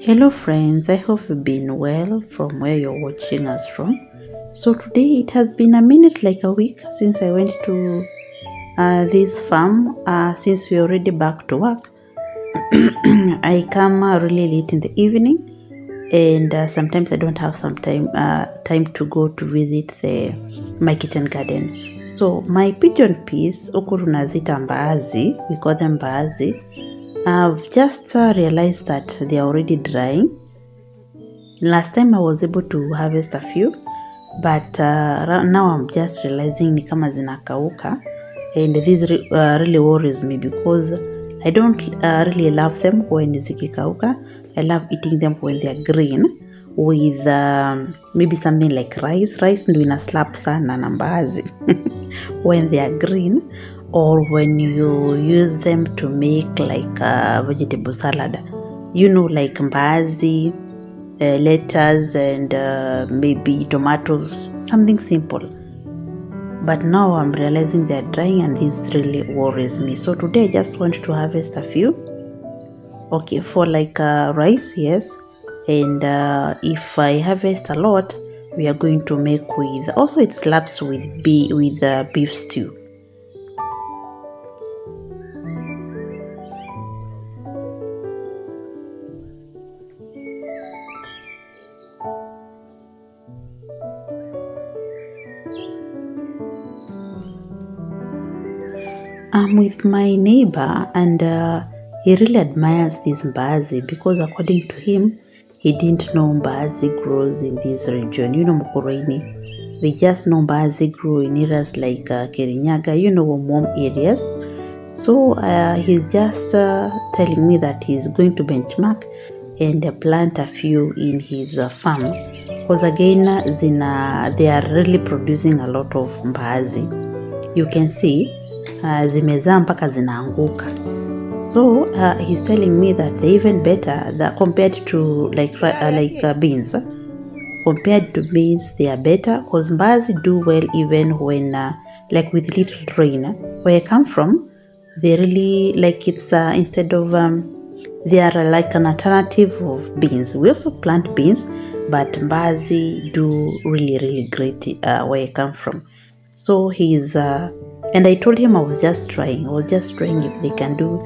Hello friends, I hope you've been well from where you're watching us from. So today it has been a minute, like a week since I went to this farm. Since we're already back to work, I come really late in the evening, and sometimes I don't have some time to go to visit my kitchen garden. So my pigeon peas, huku tunazita mbaazi, we call them mbaazi. I've just realized that they are already drying. Last time I was able to harvest a few, but now I'm just realizing ni kama zinakauka, and this really worries me because I don't really love them when zikikauka. I love eating them when they are green with maybe something like rice. Rice ndio ina slap sana na mbaazi when they are green, or when you use them to make like a vegetable salad, like mbaazi, lettuce and maybe tomatoes, something simple. But now I'm realizing they're drying, and this really worries me. So today I just want to harvest a few. Okay, for like rice, yes. And if I harvest a lot, we are going to make with, also it slaps with beef stew. I'm with my neighbor, and he really admires this mbaazi because according to him, he didn't know mbaazi grows in this region. Mukurweini. They just know mbaazi grow in areas like Kirinyaga, warm areas. So he's just telling me that he's going to benchmark and plant a few in his farm. Because again, they are really producing a lot of mbaazi. You can see zimezaa mpaka zinaanguka. So he's telling me that they're even better compared to like beans. Compared to beans, they are better because mbaazi do well even when like with little rain. Where I come from, they really like it's instead of they are like an alternative of beans. We also plant beans, but mbaazi do really great where I come from. So he's and I told him I was just trying if they can do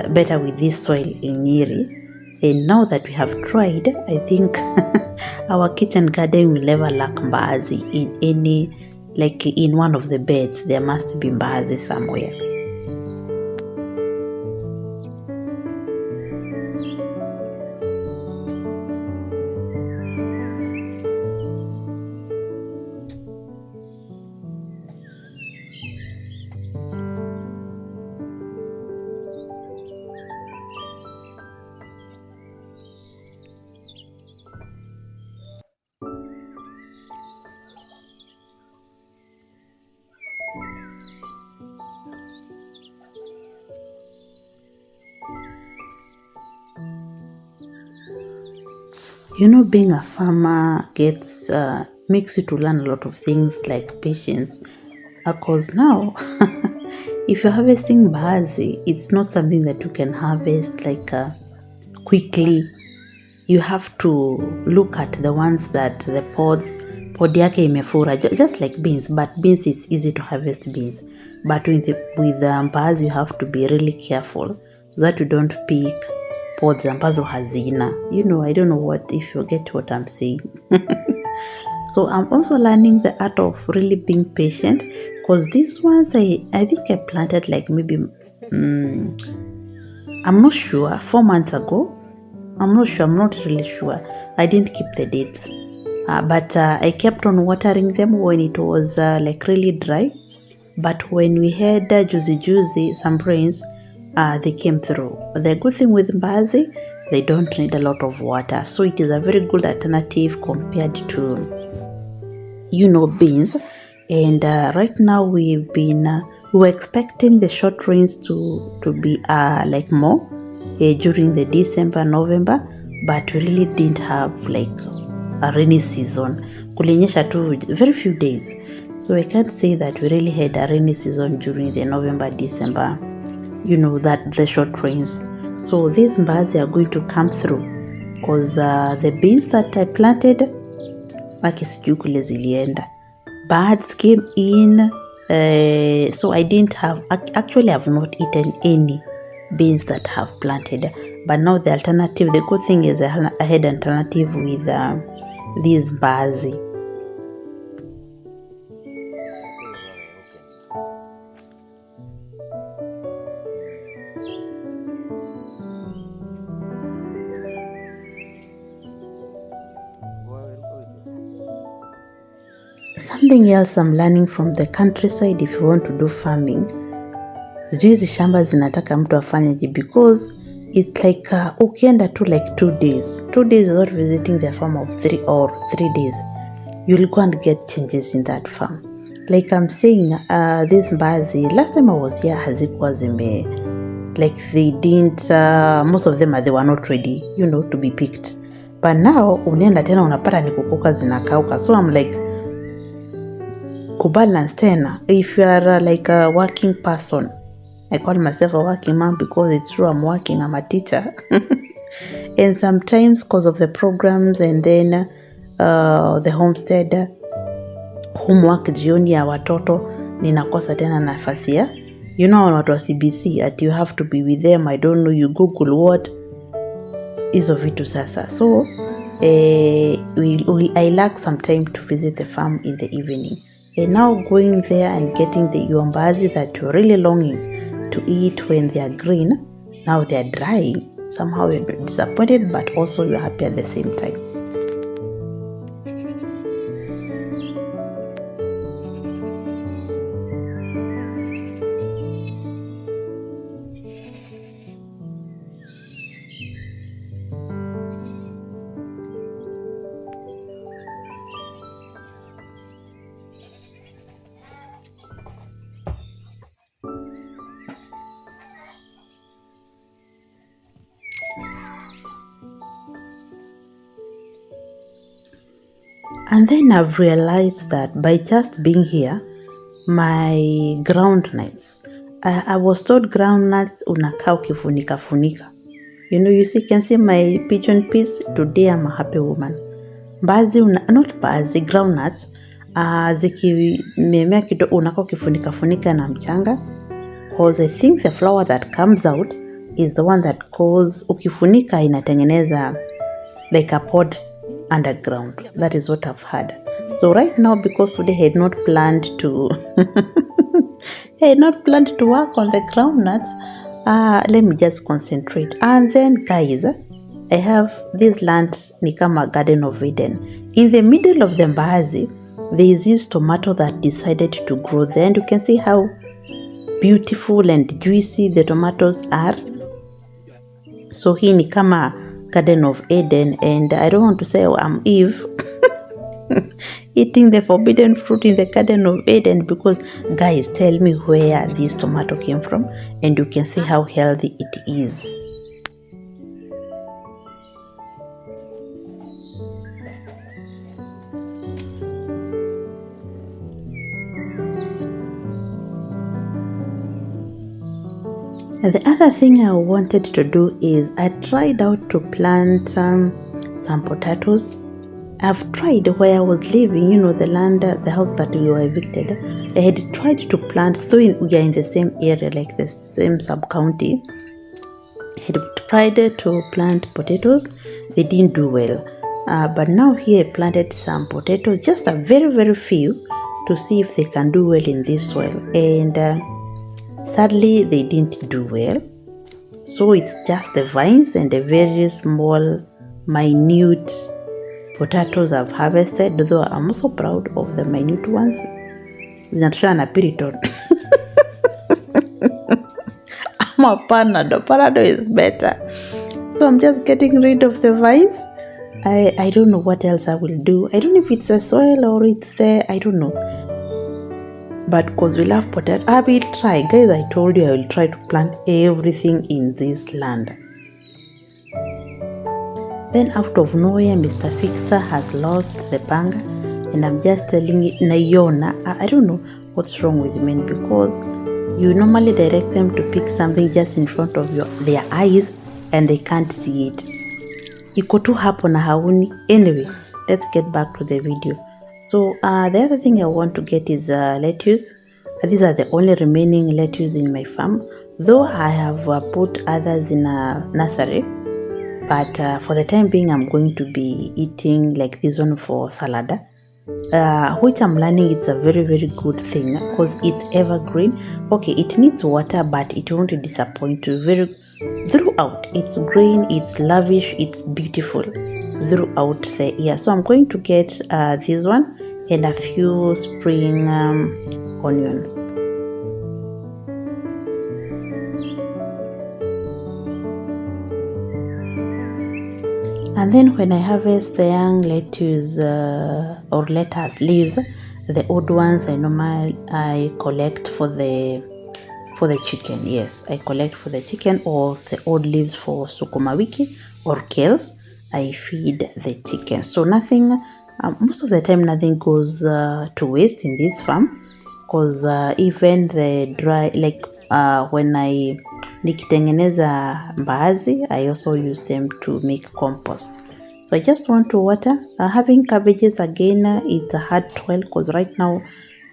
better with this soil in Nyeri. And now that we have tried, I think our kitchen garden will never lack mbaazi in any, like in one of the beds. There must be mbaazi somewhere. Being a farmer makes you to learn a lot of things like patience. Because now, if you're harvesting mbaazi, it's not something that you can harvest like quickly. You have to look at the ones that the pod yake imefura, just like beans. But beans, it's easy to harvest beans. But with mbaazi, you have to be really careful so that you don't pick pods ambazo hazina. I don't know if you get what I'm saying. So I'm also learning the art of really being patient, because these ones I think I planted like maybe I'm not sure, 4 months ago. I'm not really sure. I didn't keep the dates, but I kept on watering them when it was like really dry. But when we had juicy some rains, they came through. The good thing with mbaazi, they don't need a lot of water, so it is a very good alternative compared to beans. And right now we were expecting the short rains to be like more during the December, November, but we really didn't have like a rainy season. Kulinyesha tu very few days, so I can't say that we really had a rainy season during the November, December, that the short rains. So these mbaazi are going to come through because the beans that I planted, sijui kule zilienda. Birds came in, so I didn't have, actually I've not eaten any beans that have planted. But now the alternative, the good thing is I had an alternative with these mbaazi. Something else I'm learning from the countryside, if you want to do farming, hizi shamba zinataka mtu afanyeje, because it's like ukienda to like 2 days without visiting the farm of 3 days, you'll go and get changes in that farm. Like I'm saying, this mbaazi, last time I was here, hazikuwa zime, like they didn't, most of them they were not ready, to be picked. But now unaenda tena unapata ni kukuka zinakauka. So I'm like, kubalance tena. If you are like a working person, I call myself a working mom because it's true, I'm working, I'm a teacher. And sometimes because of the programs and then the homestead, homework jioni ya watoto, ninakosa tena nafasi ya, watu wa CBC, at you have to be with them, I don't know, you Google what, hizo vitu sasa. So, I lack some time to visit the farm in the evening. And now going there and getting the mbaazi that you're really longing to eat when they are green, now they are drying. Somehow you're disappointed, but also you're happy at the same time. And then I've realized that by just being here, my ground nuts, I was told ground nuts unakaa ukifunika. You can see my pigeon piece. Today I'm a happy woman. Not mbaazi, ground nuts, zikimemea kidogo unakaa ukifunika na mchanga. Because I think the flower that comes out is the one that cause, ukifunika inatengeneza like a pod underground. That is what I've heard. So right now, because today I had not planned to work on the groundnuts, let me just concentrate. And then guys, I have this land ni kama Garden of Eden. In the middle of the mbaazi, there is this tomato that decided to grow there, and you can see how beautiful and juicy the tomatoes are. So hii ni kama Garden of Eden, and I don't want to say I'm Eve eating the forbidden fruit in the Garden of Eden, because guys, tell me where this tomato came from, and you can see how healthy it is. And the other thing I wanted to do is I tried out to plant some potatoes. I've tried where I was living, the land, the house that we were evicted. I had tried to plant, so we are in the same area, like the same sub-county. I had tried to plant potatoes. They didn't do well. But now here I planted some potatoes, just a very, very few, to see if they can do well in this soil. And sadly, they didn't do well. So it's just the vines and the very small, minute potatoes I've harvested, though I'm also proud of the minute ones. Zinatosha na Piriton. I'm a Panado is better. So I'm just getting rid of the vines. I don't know what else I will do. I don't know if it's the soil or it's there. I don't know. But because we love potato, I will try. Guys, I told you I will try to plant everything in this land. Then out of nowhere, Mr. Fixer has lost the panga, and I'm just telling it, Nayona, I don't know what's wrong with men, because you normally direct them to pick something just in front of their eyes and they can't see it. iko tu hapo na hauni. Anyway, let's get back to the video. So the other thing I want to get is lettuce. These are the only remaining lettuce in my farm, though I have put others in a nursery, but for the time being I'm going to be eating like this one for salad, which I'm learning it's a very good thing because it's evergreen. Okay, it needs water, but it won't disappoint you throughout. It's green, it's lavish, it's beautiful throughout the year. So I'm going to get this one and a few spring onions. And then when I harvest the young lettuce or lettuce leaves, the old ones I collect for the chicken. Yes, I collect for the chicken, or the old leaves for sukuma wiki or kales. I feed the chicken. So nothing, most of the time nothing goes to waste in this farm, because even the dry, like when I nikitengeneza mbaazi, I also use them to make compost. So I just want to water. Having cabbages again, it's a hard toil because right now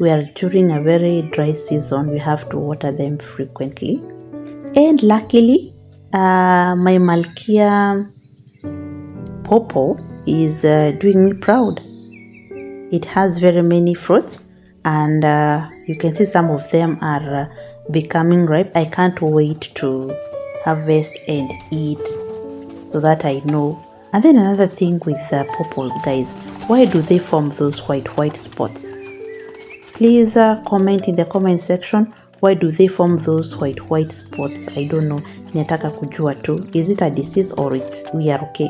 we are during a very dry season. We have to water them frequently. And luckily, my Malkia Popo is doing me proud. It has very many fruits, and you can see some of them are becoming ripe. I can't wait to harvest and eat so that I know. And then another thing with pawpaws, guys, why do they form those white spots? Please comment in the comment section, why do they form those white spots? I don't know. Nataka kujua tu, is it a disease or we are okay?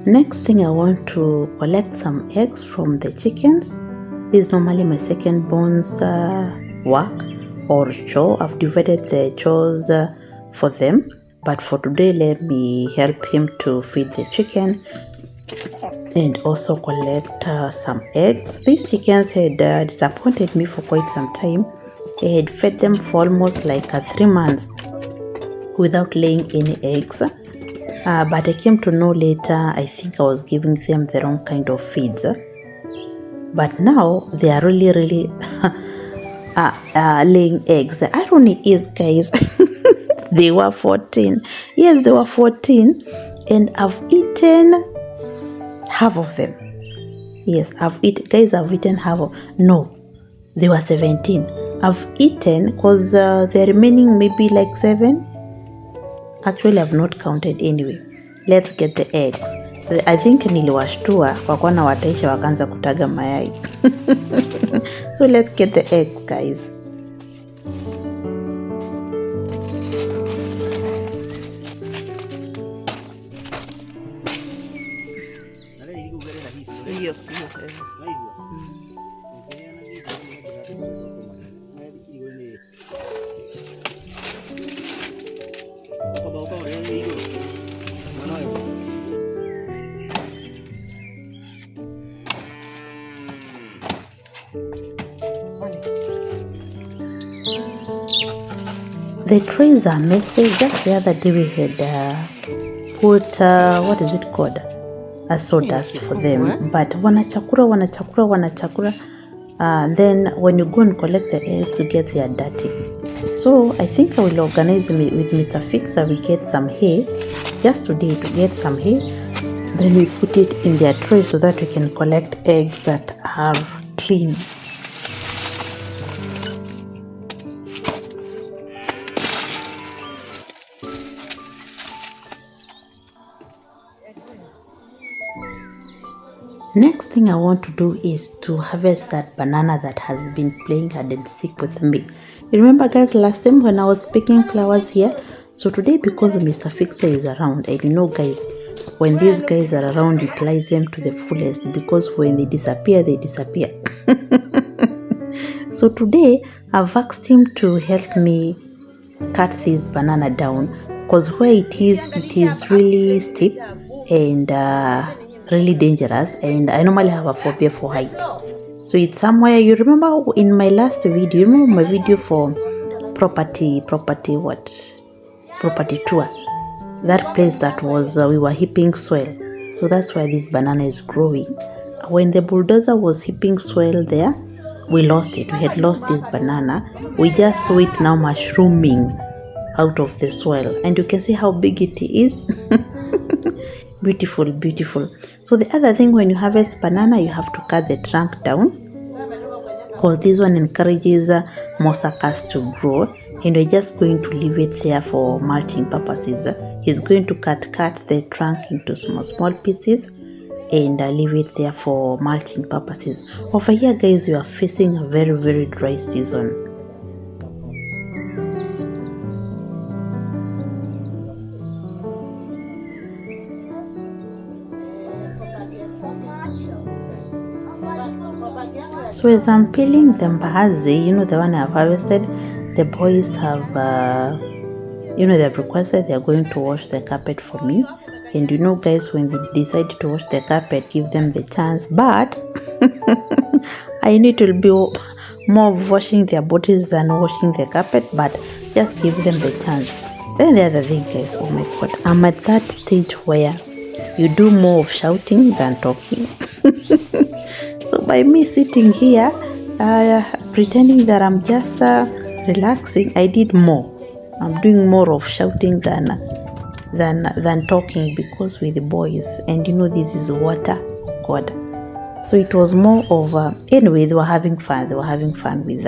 Next thing, I want to collect some eggs from the chickens. This is normally my second born's work or chore. I've divided the chores for them, but for today let me help him to feed the chicken and also collect some eggs. These chickens had disappointed me for quite some time. I had fed them for almost like 3 months without laying any eggs. But I came to know later, I think I was giving them the wrong kind of feeds. But now they are really laying eggs. The irony is, guys, they were 14. Yes, they were 14, and I've eaten half of them. Yes, I've eaten half of, no, they were 17. I've eaten, because the remaining maybe like 7. Actually, I've not counted anyway. Let's get the eggs. I think niliwashtua kwa na wataisha wakaanza kutaga mayai. So let's get the eggs, guys. The trays are messy. Just the other day we had put, what is it called? A sawdust for them. But wanachakura. Then when you go and collect the eggs, you get they are dirty. So I think I will organize with Mr. Fixer. We get some hay just today to get some hay. Then we put it in their tray so that we can collect eggs that are clean. Next thing I want to do is to harvest that banana that has been playing hide and seek with me. You remember guys, last time when I was picking flowers here? So today, because Mr. Fixer is around, and you know guys, when these guys are around, utilize them to the fullest, because when they disappear, they disappear. So today, I've asked him to help me cut this banana down, because where it is really steep and really dangerous, and I normally have a phobia for height. So it's somewhere, you remember in my last video, you remember my video for property tour, that place that was we were heaping soil. So that's why this banana is growing. When the bulldozer was heaping soil there, we lost it. We had lost this banana. We just saw it now mushrooming out of the soil, and you can see how big it is. Beautiful, beautiful. So the other thing, when you harvest banana, you have to cut the trunk down, because this one encourages more suckers to grow, and we're just going to leave it there for mulching purposes. He's going to cut the trunk into small pieces and leave it there for mulching purposes. Over here guys, we are facing a very dry season. So as I'm peeling the mbaazi, you know, the one I've harvested, the boys have they've requested they're going to wash the carpet for me. And you know guys, when they decide to wash the carpet, give them the chance. But I need to be more of washing their bodies than washing the carpet, but just give them the chance. Then the other thing guys, oh my god, I'm at that stage where you do more of shouting than talking. So by me sitting here pretending that I'm just relaxing, I did more. I'm doing more of shouting than talking, because with the boys, and you know this is water god. So it was more of anyway, they were having fun with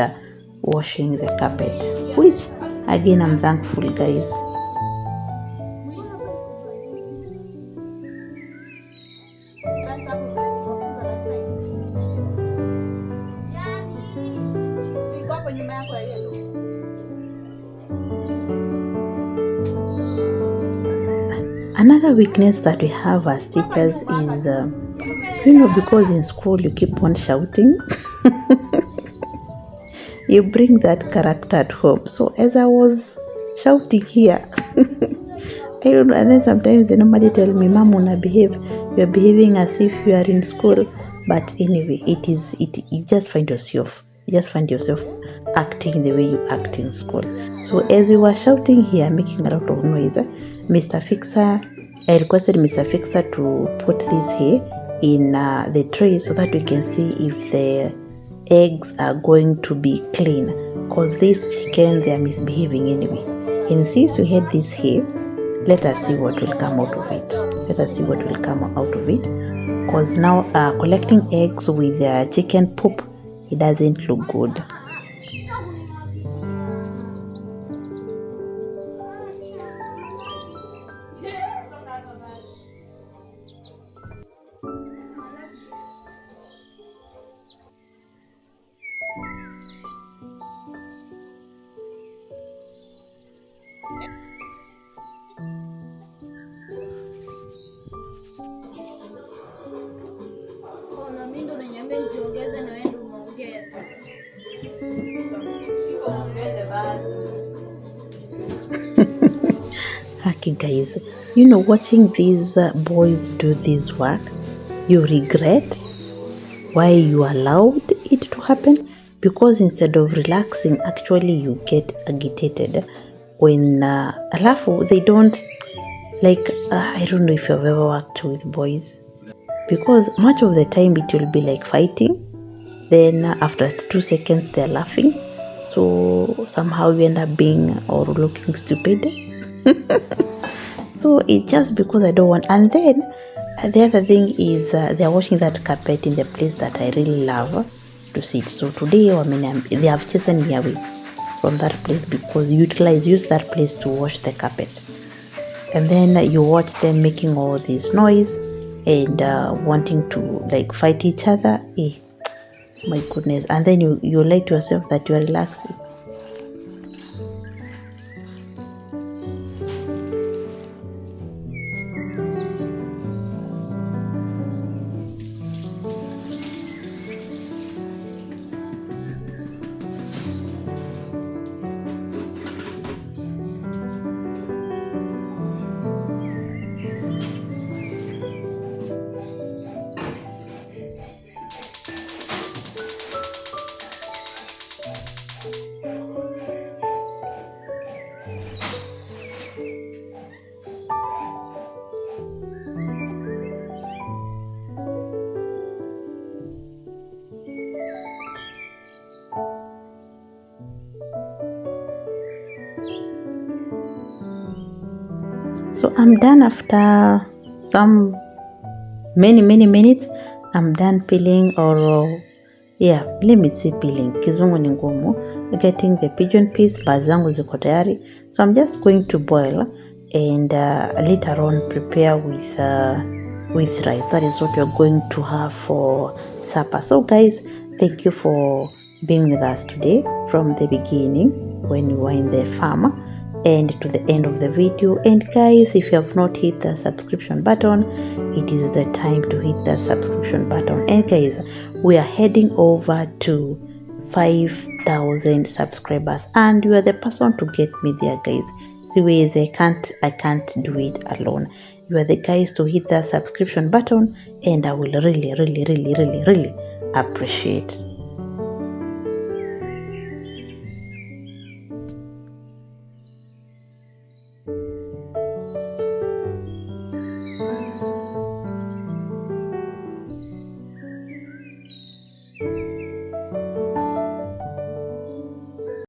washing the carpet, which again I'm thankful guys. Another weakness that we have as teachers is because in school you keep on shouting. You bring that character at home. So as I was shouting here, I don't know, and then sometimes they normally tell me, Mom, you're behaving as if you are in school. But anyway, you just find yourself acting the way you act in school. So as we were shouting here, making a lot of noise, I requested Mr. Fixer to put this here in the tray, so that we can see if the eggs are going to be clean, because this chicken, they are misbehaving anyway. And since we had this here, let us see what will come out of it. Because now collecting eggs with chicken poop, it doesn't look good. Okay guys, watching these boys do this work, you regret why you allowed it to happen, because instead of relaxing, actually you get agitated when alafu they don't like I don't know if you've ever worked with boys, because much of the time it will be like fighting, then after 2 seconds they're laughing, so somehow you end up being or looking stupid. So it's just because I don't want. And then the other thing is they're washing that carpet in the place that I really love to sit. So today they have chased me away from that place, because use that place to wash the carpet. And then you watch them making all this noise, and wanting to like fight each other. My goodness. And then you lie to yourself that you are relaxing. So I'm done after some many minutes. I'm done peeling, or yeah, let me see peeling, kizungu ni ngumu, getting the pigeon peas. Baadhi zangu ziko tayari, so I'm just going to boil and later on prepare with rice. That is what you're going to have for supper. So guys, thank you for being with us today from the beginning when you were in the farm and to the end of the video. And guys, if you have not hit the subscription button, it is the time to hit the subscription button. And guys, we are heading over to 5,000 subscribers, and you are the person to get me there, guys. Siwezi, I can't do it alone. You are the guys to hit the subscription button, and I will really appreciate